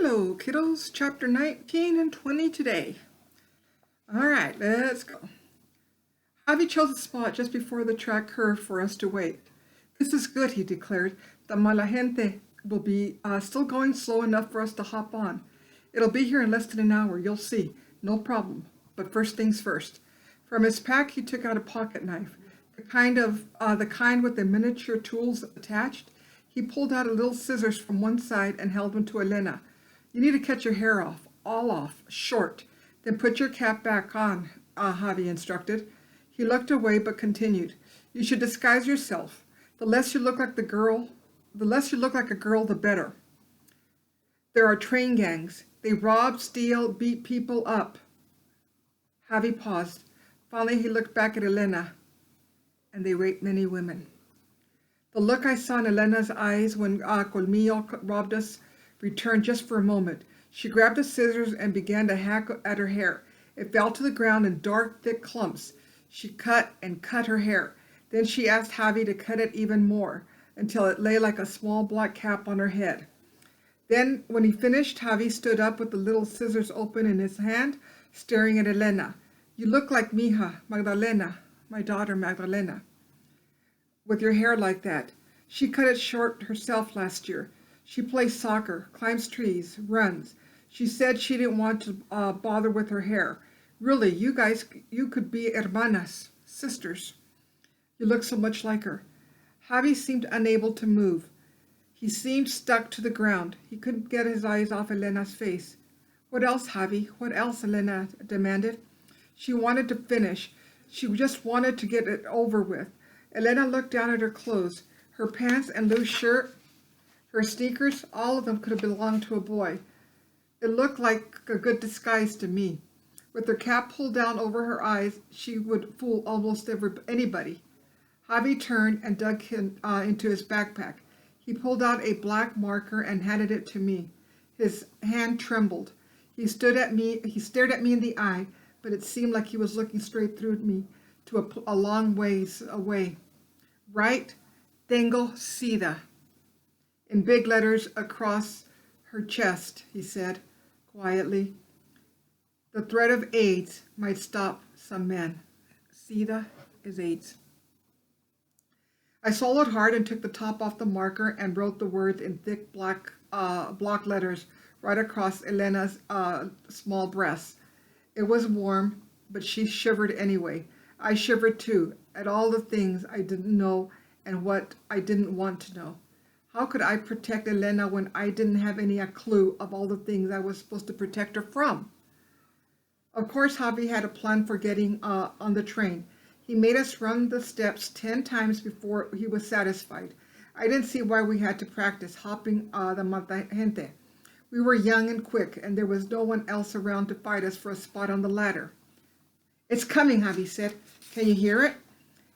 Hello, kiddos. Chapter 19 and 20 today. All right, let's go. Javi chose a spot just before the track curved for us to wait. This is good, he declared. The mala gente will be still going slow enough for us to hop on. It'll be here in less than an hour, you'll see. No problem. But first things first. From his pack, he took out a pocket knife, the kind with the miniature tools attached. He pulled out a little scissors from one side and held them to Elena. You need to cut your hair off, all off, short. Then put your cap back on, Javi instructed. He looked away but continued. You should disguise yourself. The less you look like a girl, the better. There are train gangs. They rob, steal, beat people up. Javi paused. Finally, he looked back at Elena, and they rape many women. The look I saw in Elena's eyes when Colmillo robbed us returned just for a moment. She grabbed the scissors and began to hack at her hair. It fell to the ground in dark, thick clumps. She cut and cut her hair. Then she asked Javi to cut it even more, until it lay like a small black cap on her head. Then, when he finished, Javi stood up with the little scissors open in his hand, staring at Elena. You look like Mija, Magdalena, my daughter Magdalena, with your hair like that. She cut it short herself last year. She plays soccer, climbs trees, runs. She said she didn't want to bother with her hair. Really, you could be hermanas, sisters. You look so much like her. Javi seemed unable to move. He seemed stuck to the ground. He couldn't get his eyes off Elena's face. What else, Javi? What else? Elena demanded. She wanted to finish. She just wanted to get it over with. Elena looked down at her clothes. Her pants and loose shirt, her sneakers, all of them could have belonged to a boy. It looked like a good disguise to me. With her cap pulled down over her eyes, she would fool almost anybody. Javi turned and dug into his backpack. He pulled out a black marker and handed it to me. His hand trembled. He stared at me in the eye, but it seemed like he was looking straight through me to a long ways away. Right, tengo sida. In big letters across her chest, he said quietly. The threat of AIDS might stop some men. Sida is AIDS. I swallowed hard and took the top off the marker and wrote the words in thick block letters right across Elena's small breasts. It was warm, but she shivered anyway. I shivered too, at all the things I didn't know and what I didn't want to know. How could I protect Elena when I didn't have any clue of all the things I was supposed to protect her from? Of course, Javi had a plan for getting on the train. He made us run the steps 10 times before he was satisfied. I didn't see why we had to practice hopping the mata gente. We were young and quick, and there was no one else around to fight us for a spot on the ladder. It's coming, Javi said. Can you hear it?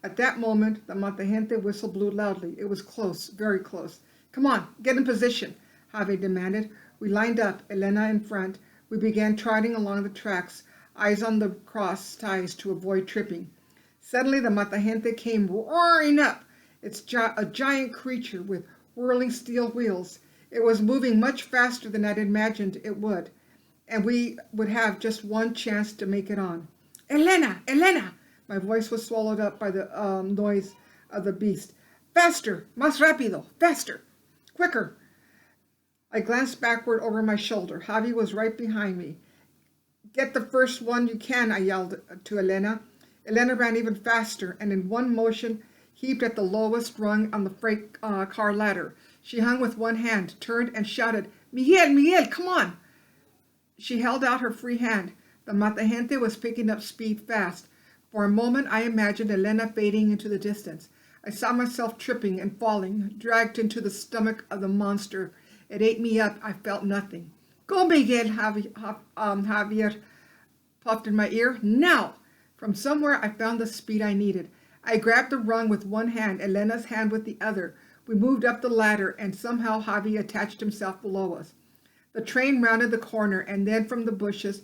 At that moment, the mata gente whistle blew loudly. It was close, very close. Come on, get in position, Javi demanded. We lined up, Elena in front. We began trotting along the tracks, eyes on the cross ties to avoid tripping. Suddenly, the mata gente came roaring up. It's a giant creature with whirling steel wheels. It was moving much faster than I'd imagined it would, and we would have just one chance to make it on. Elena! Elena! My voice was swallowed up by the noise of the beast. Faster! Más rápido! Faster! Quicker! I glanced backward over my shoulder. Javi was right behind me. Get the first one you can, I yelled to Elena. Elena ran even faster, and in one motion heaped at the lowest rung on the freight car ladder. She hung with one hand, turned, and shouted, Miguel, Miguel, come on! She held out her free hand. The mata gente was picking up speed fast. For a moment, I imagined Elena fading into the distance. I saw myself tripping and falling, dragged into the stomach of the monster. It ate me up. I felt nothing. Go, Miguel, Javier puffed in my ear. Now! From somewhere, I found the speed I needed. I grabbed the rung with one hand, Elena's hand with the other. We moved up the ladder, and somehow Javi attached himself below us. The train rounded the corner, and then from the bushes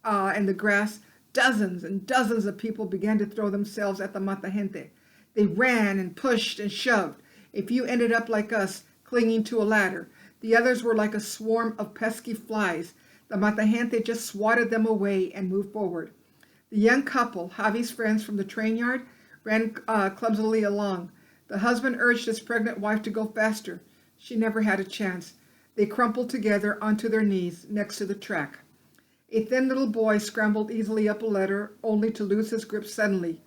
and the grass, dozens and dozens of people began to throw themselves at the mata gente. They ran and pushed and shoved. A few ended up like us, clinging to a ladder. The others were like a swarm of pesky flies. The Matagente just swatted them away and moved forward. The young couple, Javi's friends from the train yard, ran clumsily along. The husband urged his pregnant wife to go faster. She never had a chance. They crumpled together onto their knees next to the track. A thin little boy scrambled easily up a ladder, only to lose his grip suddenly.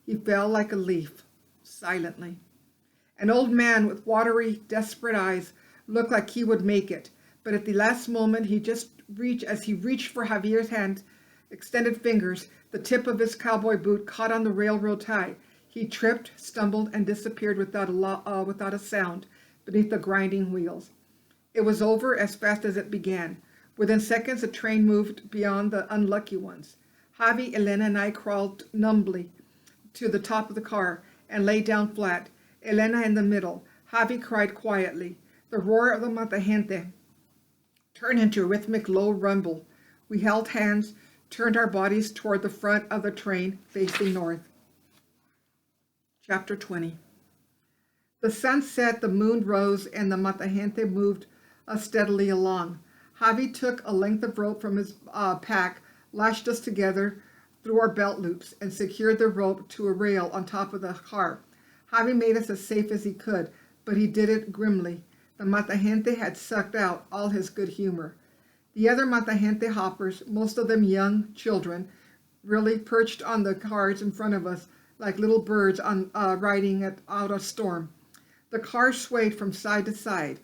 He fell like a leaf, silently. An old man with watery, desperate eyes looked like he would make it, but at the last moment as he reached for Javier's hand, extended fingers, the tip of his cowboy boot caught on the railroad tie. He tripped, stumbled, and disappeared without a sound beneath the grinding wheels. It was over as fast as it began. Within seconds, the train moved beyond the unlucky ones. Javi, Elena, and I crawled numbly to the top of the car and lay down flat, Elena in the middle. Javi cried quietly. The roar of the Matagente turned into a rhythmic low rumble. We held hands, turned our bodies toward the front of the train, facing north. Chapter 20. The sun set, the moon rose, and the Matagente moved steadily along. Javi took a length of rope from his pack, lashed us together through our belt loops, and secured the rope to a rail on top of the car. Javi made us as safe as he could, but he did it grimly. The Matagente had sucked out all his good humor. The other Matagente hoppers, most of them young children, really perched on the cars in front of us like little birds on riding out a storm. The car swayed from side to side.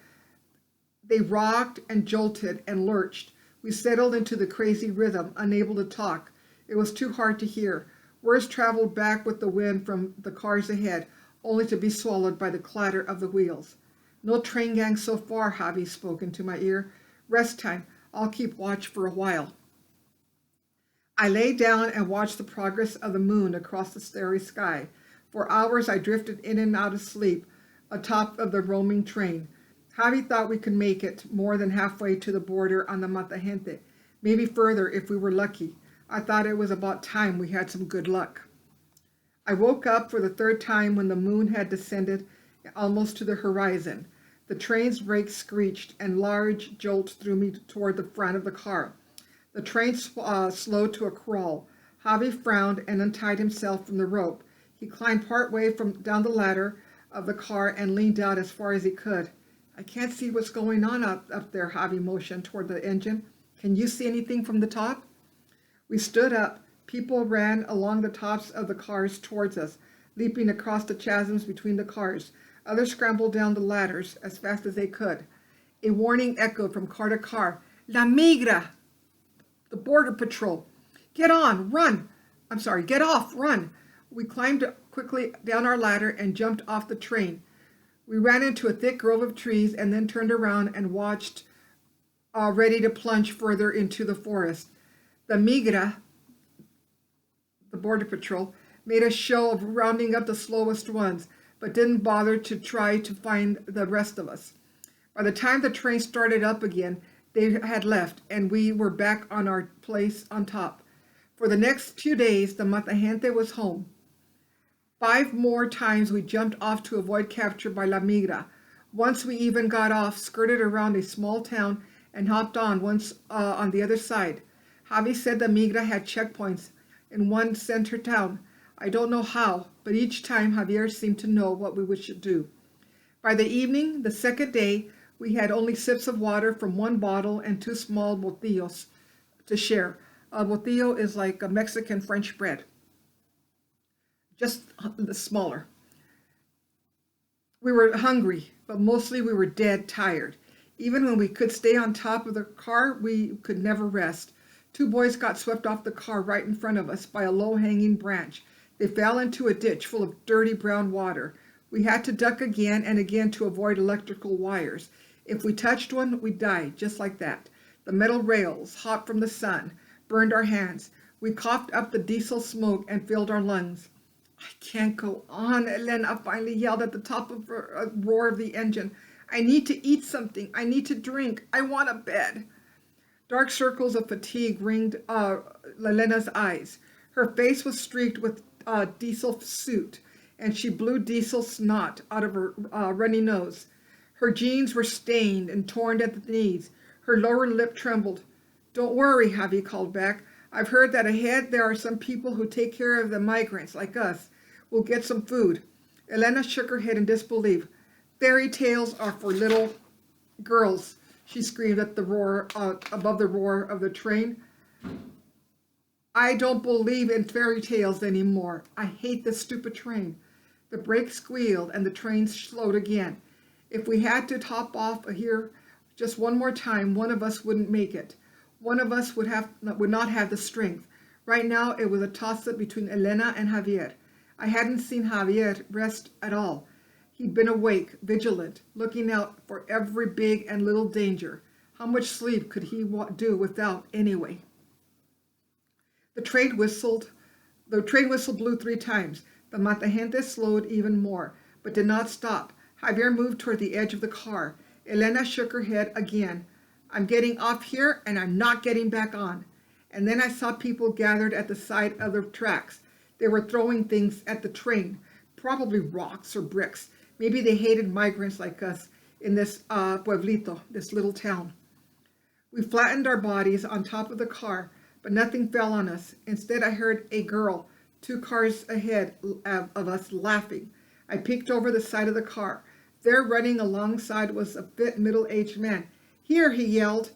They rocked and jolted and lurched. We settled into the crazy rhythm, unable to talk. It was too hard to hear. Words traveled back with the wind from the cars ahead, only to be swallowed by the clatter of the wheels. No train gang so far, Javi spoke into my ear. Rest time. I'll keep watch for a while. I lay down and watched the progress of the moon across the starry sky. For hours I drifted in and out of sleep atop of the roaming train. Javi thought we could make it more than halfway to the border on the Matagente, maybe further if we were lucky. I thought it was about time we had some good luck. I woke up for the third time when the moon had descended almost to the horizon. The train's brakes screeched and large jolts threw me toward the front of the car. The train slowed to a crawl. Javi frowned and untied himself from the rope. He climbed part way down the ladder of the car and leaned out as far as he could. I can't see what's going on up there, Javi motioned toward the engine. Can you see anything from the top? We stood up. People ran along the tops of the cars towards us, leaping across the chasms between the cars. Others scrambled down the ladders as fast as they could. A warning echoed from car to car. La migra! The border patrol. Get on, run! Get off, run! We climbed quickly down our ladder and jumped off the train. We ran into a thick grove of trees and then turned around and watched, ready to plunge further into the forest. The migra, the border patrol, made a show of rounding up the slowest ones, but didn't bother to try to find the rest of us. By the time the train started up again, they had left, and we were back on our place on top. For the next 2 days, the Matagente was home. 5 more times we jumped off to avoid capture by La Migra. Once we even got off, skirted around a small town, and hopped on once on the other side. Javi said the Migra had checkpoints in one center town. I don't know how, but each time Javier seemed to know what we should do. By the evening, the second day, we had only sips of water from 1 bottle and 2 small botillos to share. A botillo is like a Mexican French bread, just smaller. We were hungry, but mostly we were dead tired. Even when we could stay on top of the car, we could never rest. 2 boys got swept off the car right in front of us by a low-hanging branch. They fell into a ditch full of dirty brown water. We had to duck again and again to avoid electrical wires. If we touched one, we'd die, just like that. The metal rails, hot from the sun, burned our hands. We coughed up the diesel smoke and filled our lungs. I can't go on, Elena finally yelled at the top of a roar of the engine. I need to eat something. I need to drink. I want a bed. Dark circles of fatigue ringed Elena's eyes. Her face was streaked with diesel soot, and she blew diesel snot out of her runny nose. Her jeans were stained and torn at the knees. Her lower lip trembled. Don't worry, Javi called back. I've heard that ahead there are some people who take care of the migrants like us. We'll get some food. Elena shook her head in disbelief. Fairy tales are for little girls, she screamed at the roar above the roar of the train. I don't believe in fairy tales anymore. I hate this stupid train. The brakes squealed and the train slowed again. If we had to top off here just one more time, one of us wouldn't make it. One of us would not have the strength. Right now it was a toss-up between Elena and Javier. I hadn't seen Javier rest at all. He'd been awake, vigilant, looking out for every big and little danger. How much sleep could he do without anyway? The train whistle blew 3 times. The mata gente slowed even more, but did not stop. Javier moved toward the edge of the car. Elena shook her head again. I'm getting off here and I'm not getting back on. And then I saw people gathered at the side of the tracks. They were throwing things at the train, probably rocks or bricks. Maybe they hated migrants like us in this pueblito, this little town. We flattened our bodies on top of the car, but nothing fell on us. Instead, I heard a girl 2 cars ahead of us laughing. I peeked over the side of the car. There, running alongside, was a fit middle-aged man. Here, he yelled,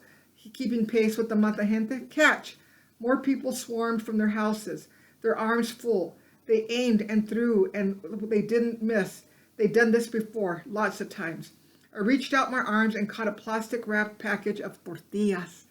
keeping pace with the mata gente. Catch! More people swarmed from their houses, their arms full. They aimed and threw, and they didn't miss. They'd done this before, lots of times. I reached out my arms and caught a plastic-wrapped package of tortillas.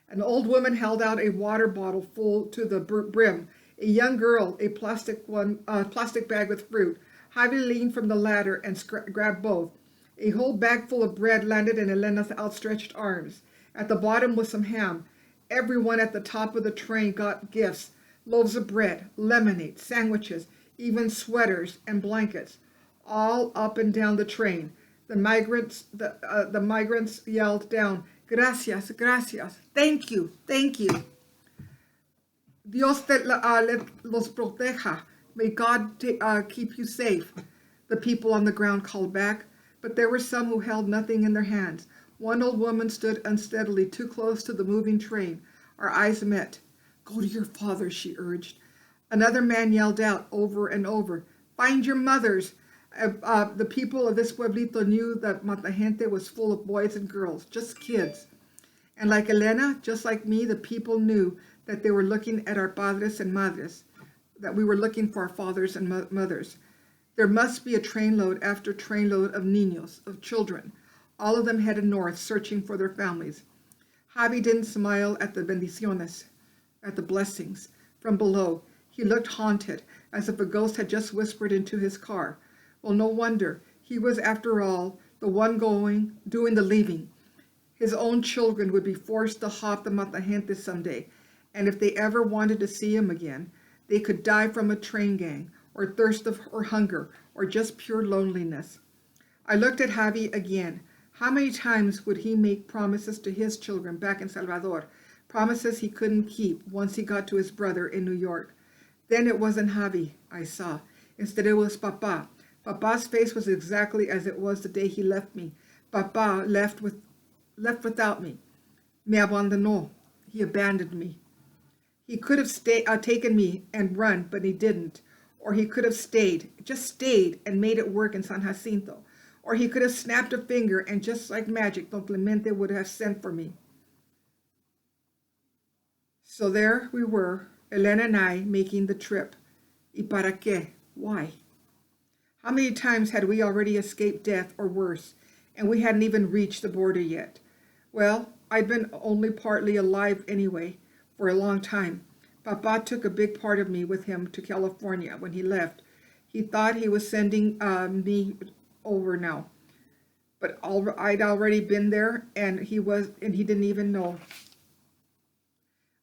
An old woman held out a water bottle full to the brim. A young girl, a plastic bag with fruit. Javi leaned from the ladder and grabbed both. A whole bag full of bread landed in Elena's outstretched arms. At the bottom was some ham. Everyone at the top of the train got gifts. Loaves of bread, lemonade, sandwiches, even sweaters and blankets. All up and down the train. The migrants yelled down, Gracias, gracias. Thank you, thank you. Dios los proteja. May God keep you safe. The people on the ground called back, but there were some who held nothing in their hands. One old woman stood unsteadily too close to the moving train. Our eyes met. Go to your father, she urged. Another man yelled out over and over, Find your mothers. The people of this pueblito knew that mata gente was full of boys and girls, just kids. And like Elena, just like me, the people knew that they were looking at our padres and madres, that we were looking for our fathers and mothers. There must be a trainload after trainload of niños, of children. All of them headed north, searching for their families. Javi didn't smile at the bendiciones, at the blessings. From below, he looked haunted, as if a ghost had just whispered into his car. Well, no wonder. He was, after all, the one doing the leaving. His own children would be forced to hop the mata gente someday, and if they ever wanted to see him again, they could die from a train gang, or thirst or hunger, or just pure loneliness. I looked at Javi again. How many times would he make promises to his children back in Salvador, promises he couldn't keep once he got to his brother in New York? Then it wasn't Javi I saw. Instead, it was Papa. Papa's face was exactly as it was the day he left me. Papa left without me. Me abandonó. He abandoned me. He could have taken me and run, but he didn't. Or he could have just stayed and made it work in San Jacinto. Or he could have snapped a finger and just like magic, Don Clemente would have sent for me. So there we were, Elena and I, making the trip. ¿Y para qué? Why? How many times had we already escaped death or worse, and we hadn't even reached the border yet? Well, I'd been only partly alive anyway, for a long time. Papa took a big part of me with him to California when he left. He thought he was sending me over now, but I'd already been there, and he didn't even know.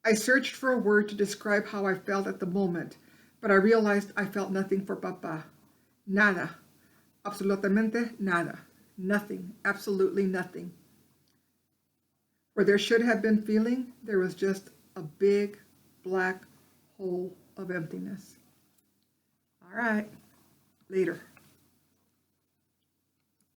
I searched for a word to describe how I felt at the moment, but I realized I felt nothing for Papa. Nada. Absolutamente nada. Nothing. Absolutely nothing. Where there should have been feeling, there was just a big black hole of emptiness. All right. Later.